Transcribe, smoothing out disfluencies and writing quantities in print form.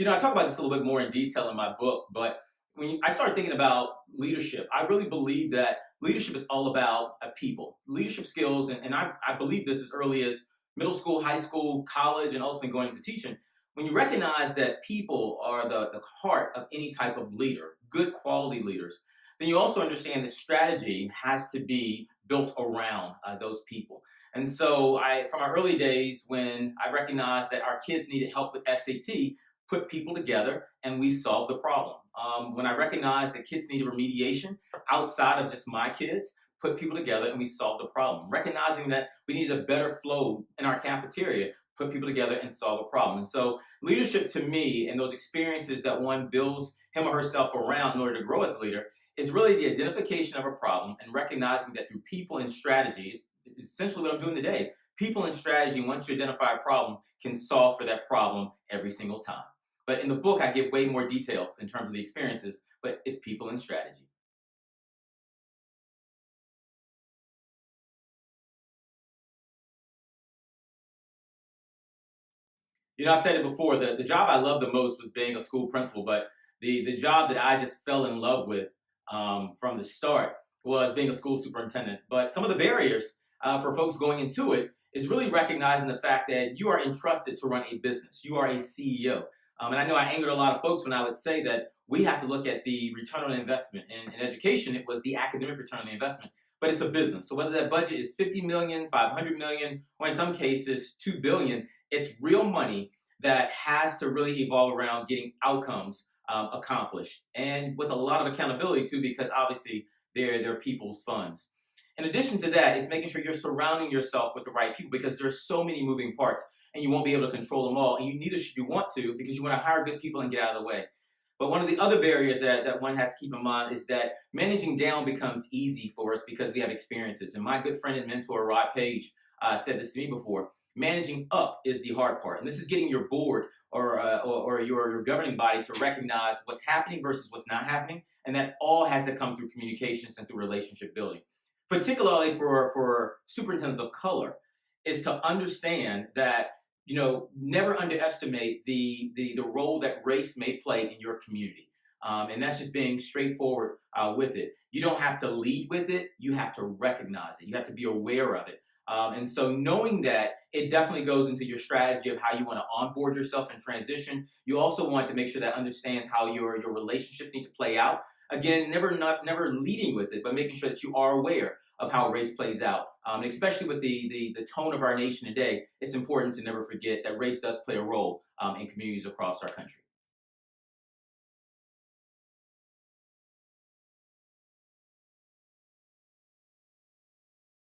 I talk about this a little bit more in detail in my book, but I started thinking about leadership, I really believe that leadership is all about people, leadership skills, and I believe this as early as middle school, high school, college, and ultimately going into teaching. When you recognize that people are the heart of any type of leader, good quality leaders, then you also understand that strategy has to be built around those people. And so, from my early days, when I recognized that our kids needed help with SAT, put people together and we solved the problem. When I recognized that kids needed remediation outside of just my kids, put people together and we solved the problem. Recognizing that we needed a better flow in our cafeteria, put people together and solve a problem. And so, leadership to me and those experiences that one builds him or herself around in order to grow as a leader is really the identification of a problem and recognizing that through people and strategies, essentially what I'm doing today, people and strategy, once you identify a problem, can solve for that problem every single time. But in the book, I give way more details in terms of the experiences, but it's people and strategy. I've said it before, the job I loved the most was being a school principal, but the job that I just fell in love with from the start was being a school superintendent. But some of the barriers for folks going into it is really recognizing the fact that you are entrusted to run a business. You are a CEO. And I know I angered a lot of folks when I would say that we have to look at the return on investment. In education, it was the academic return on the investment, but it's a business. So whether that budget is 50 million, 500 million, or in some cases 2 billion, it's real money that has to really evolve around getting outcomes accomplished, and with a lot of accountability too, because obviously they're people's funds. In addition to that, it's making sure you're surrounding yourself with the right people because there's so many moving parts and you won't be able to control them all. And you neither should you want to because you want to hire good people and get out of the way. But one of the other barriers that one has to keep in mind is that managing down becomes easy for us because we have experiences. And my good friend and mentor, Rod Page, said this to me before. Managing up is the hard part. And this is getting your board or your governing body to recognize what's happening versus what's not happening. And that all has to come through communications and through relationship building. Particularly for superintendents of color, is to understand that never underestimate the role that race may play in your community. And that's just being straightforward with it. You don't have to lead with it. You have to recognize it. You have to be aware of it. And so knowing that, it definitely goes into your strategy of how you want to onboard yourself and transition. You also want to make sure that understands how your relationships need to play out. Again, never leading with it, but making sure that you are aware of how race plays out. Especially with the tone of our nation today, it's important to never forget that race does play a role in communities across our country.